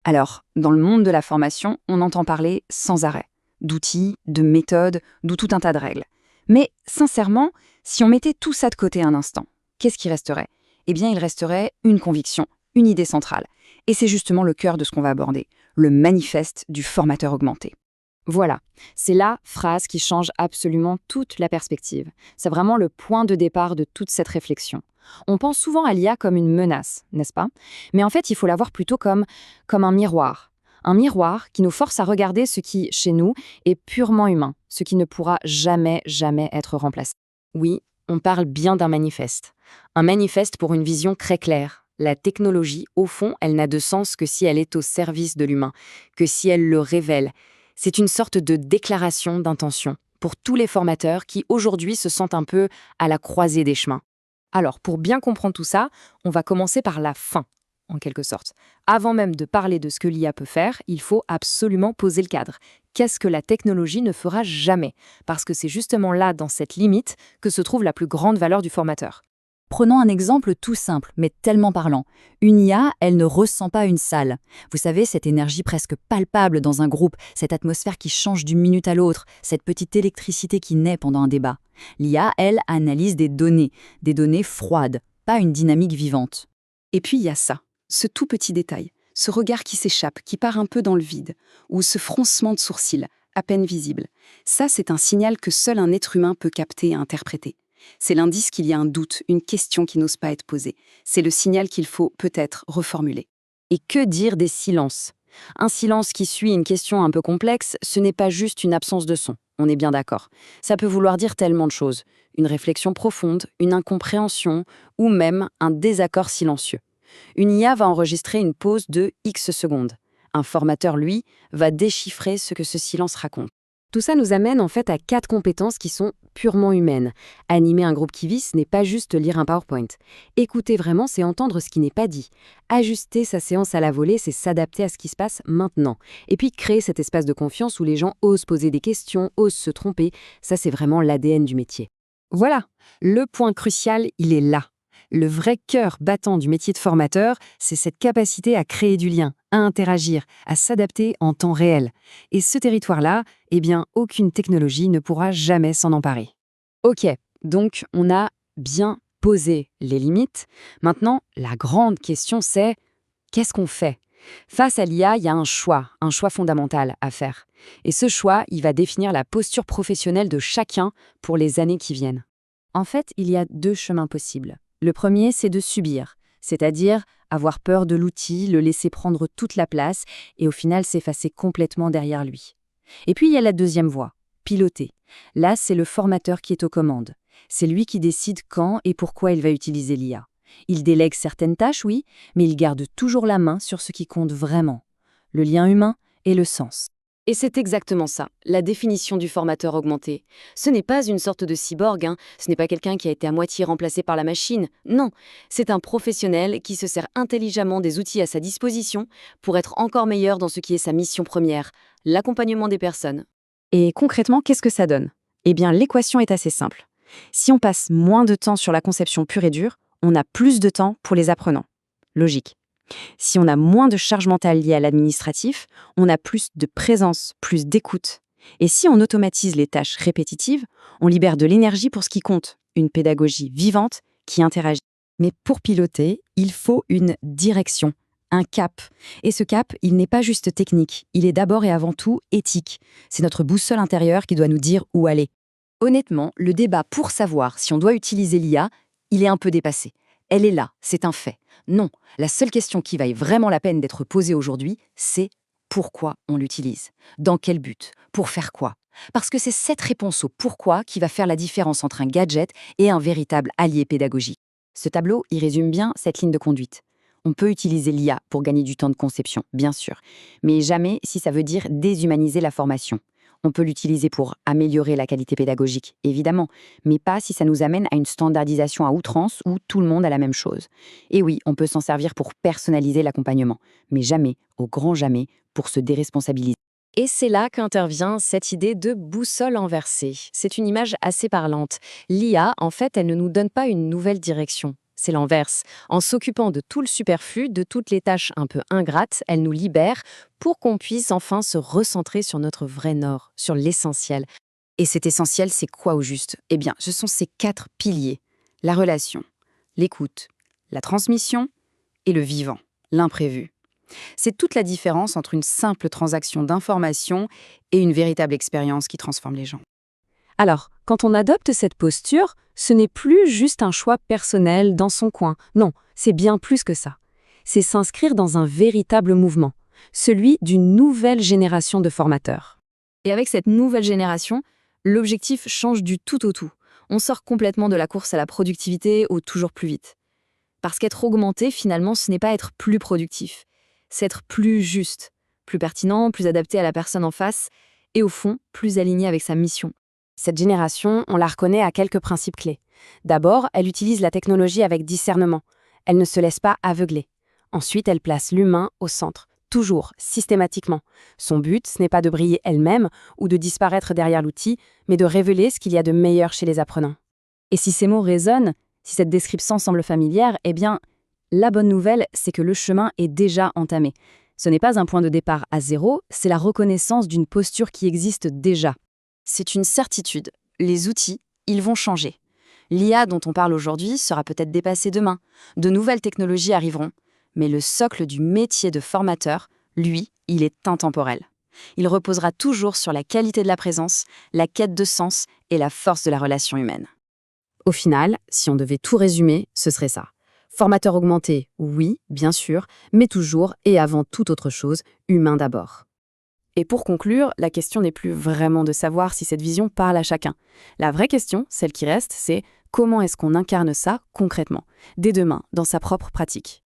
Alors, dans le monde de la formation, on entend parler sans arrêt d'outils, de méthodes, d'où tout un tas de règles. Mais sincèrement, si on mettait tout ça de côté un instant, qu'est-ce qui resterait? Eh bien, il resterait une conviction, une idée centrale. Et c'est justement le cœur de ce qu'on va aborder, le manifeste du formateur augmenté. Voilà, c'est la phrase qui change absolument toute la perspective. C'est vraiment le point de départ de toute cette réflexion. On pense souvent à l'IA comme une menace, n'est-ce pas? Mais en fait, il faut la voir plutôt comme un miroir. Un miroir qui nous force à regarder ce qui, chez nous, est purement humain, ce qui ne pourra jamais, jamais être remplacé. Oui, on parle bien d'un manifeste. Un manifeste pour une vision très claire. La technologie, au fond, elle n'a de sens que si elle est au service de l'humain, que si elle le révèle. C'est une sorte de déclaration d'intention pour tous les formateurs qui aujourd'hui se sentent un peu à la croisée des chemins. Alors, pour bien comprendre tout ça, on va commencer par la fin, en quelque sorte. Avant même de parler de ce que l'IA peut faire, il faut absolument poser le cadre. Qu'est-ce que la technologie ne fera jamais? Parce que c'est justement là, dans cette limite, que se trouve la plus grande valeur du formateur. Prenons un exemple tout simple, mais tellement parlant. Une IA, elle ne ressent pas une salle. Vous savez, cette énergie presque palpable dans un groupe, cette atmosphère qui change d'une minute à l'autre, cette petite électricité qui naît pendant un débat. L'IA, elle, analyse des données froides, pas une dynamique vivante. Et puis il y a ça, ce tout petit détail, ce regard qui s'échappe, qui part un peu dans le vide, ou ce froncement de sourcils, à peine visible. Ça, c'est un signal que seul un être humain peut capter et interpréter. C'est l'indice qu'il y a un doute, une question qui n'ose pas être posée. C'est le signal qu'il faut peut-être reformuler. Et que dire des silences? Un silence qui suit une question un peu complexe, ce n'est pas juste une absence de son, on est bien d'accord. Ça peut vouloir dire tellement de choses. Une réflexion profonde, une incompréhension, ou même un désaccord silencieux. Une IA va enregistrer une pause de X secondes. Un formateur, lui, va déchiffrer ce que ce silence raconte. Tout ça nous amène en fait à 4 compétences qui sont purement humaines. Animer un groupe qui vit, ce n'est pas juste lire un PowerPoint. Écouter vraiment, c'est entendre ce qui n'est pas dit. Ajuster sa séance à la volée, c'est s'adapter à ce qui se passe maintenant. Et puis créer cet espace de confiance où les gens osent poser des questions, osent se tromper, ça c'est vraiment l'ADN du métier. Voilà, le point crucial, il est là. Le vrai cœur battant du métier de formateur, c'est cette capacité à créer du lien, à interagir, à s'adapter en temps réel. Et ce territoire-là, eh bien, aucune technologie ne pourra jamais s'en emparer. Ok, donc on a bien posé les limites. Maintenant, la grande question c'est, qu'est-ce qu'on fait? Face à l'IA, il y a un choix fondamental à faire. Et ce choix, il va définir la posture professionnelle de chacun pour les années qui viennent. En fait, il y a 2 chemins possibles. Le premier, c'est de subir, c'est-à-dire avoir peur de l'outil, le laisser prendre toute la place et au final s'effacer complètement derrière lui. Et puis il y a la deuxième voie, piloter. Là, c'est le formateur qui est aux commandes. C'est lui qui décide quand et pourquoi il va utiliser l'IA. Il délègue certaines tâches, oui, mais il garde toujours la main sur ce qui compte vraiment, le lien humain et le sens. Et c'est exactement ça, la définition du formateur augmenté. Ce n'est pas une sorte de cyborg, ce n'est pas quelqu'un qui a été à moitié remplacé par la machine. Non, c'est un professionnel qui se sert intelligemment des outils à sa disposition pour être encore meilleur dans ce qui est sa mission première, l'accompagnement des personnes. Et concrètement, qu'est-ce que ça donne? Eh bien, l'équation est assez simple. Si on passe moins de temps sur la conception pure et dure, on a plus de temps pour les apprenants. Logique. Si on a moins de charge mentale liée à l'administratif, on a plus de présence, plus d'écoute. Et si on automatise les tâches répétitives, on libère de l'énergie pour ce qui compte, une pédagogie vivante qui interagit. Mais pour piloter, il faut une direction, un cap. Et ce cap, il n'est pas juste technique, il est d'abord et avant tout éthique. C'est notre boussole intérieure qui doit nous dire où aller. Honnêtement, le débat pour savoir si on doit utiliser l'IA, il est un peu dépassé. Elle est là, c'est un fait. Non, la seule question qui vaille vraiment la peine d'être posée aujourd'hui, c'est pourquoi on l'utilise? Dans quel but? Pour faire quoi? Parce que c'est cette réponse au pourquoi qui va faire la différence entre un gadget et un véritable allié pédagogique. Ce tableau, il résume bien cette ligne de conduite. On peut utiliser l'IA pour gagner du temps de conception, bien sûr, mais jamais si ça veut dire déshumaniser la formation. On peut l'utiliser pour améliorer la qualité pédagogique, évidemment, mais pas si ça nous amène à une standardisation à outrance où tout le monde a la même chose. Et oui, on peut s'en servir pour personnaliser l'accompagnement, mais jamais, au grand jamais, pour se déresponsabiliser. Et c'est là qu'intervient cette idée de boussole inversée. C'est une image assez parlante. L'IA, en fait, elle ne nous donne pas une nouvelle direction. c'est l'inverse. En s'occupant de tout le superflu, de toutes les tâches un peu ingrates, elle nous libère pour qu'on puisse enfin se recentrer sur notre vrai nord, sur l'essentiel. Et cet essentiel, c'est quoi au juste? Eh bien, ce sont ces 4 piliers. La relation, l'écoute, la transmission et le vivant, l'imprévu. C'est toute la différence entre une simple transaction d'informations et une véritable expérience qui transforme les gens. Alors, quand on adopte cette posture, ce n'est plus juste un choix personnel dans son coin. Non, c'est bien plus que ça. C'est s'inscrire dans un véritable mouvement, celui d'une nouvelle génération de formateurs. Et avec cette nouvelle génération, l'objectif change du tout au tout. On sort complètement de la course à la productivité au toujours plus vite. Parce qu'être augmenté, finalement, ce n'est pas être plus productif. C'est être plus juste, plus pertinent, plus adapté à la personne en face et au fond, plus aligné avec sa mission. Cette génération, on la reconnaît à quelques principes clés. D'abord, elle utilise la technologie avec discernement. Elle ne se laisse pas aveugler. Ensuite, elle place l'humain au centre, toujours, systématiquement. Son but, ce n'est pas de briller elle-même ou de disparaître derrière l'outil, mais de révéler ce qu'il y a de meilleur chez les apprenants. Et si ces mots résonnent, si cette description semble familière, eh bien, la bonne nouvelle, c'est que le chemin est déjà entamé. Ce n'est pas un point de départ à zéro, c'est la reconnaissance d'une posture qui existe déjà. C'est une certitude. Les outils, ils vont changer. L'IA dont on parle aujourd'hui sera peut-être dépassée demain. De nouvelles technologies arriveront. Mais le socle du métier de formateur, lui, il est intemporel. Il reposera toujours sur la qualité de la présence, la quête de sens et la force de la relation humaine. Au final, si on devait tout résumer, ce serait ça. Formateur augmenté, oui, bien sûr, mais toujours et avant toute autre chose, humain d'abord. Et pour conclure, la question n'est plus vraiment de savoir si cette vision parle à chacun. La vraie question, celle qui reste, c'est comment est-ce qu'on incarne ça concrètement, dès demain, dans sa propre pratique.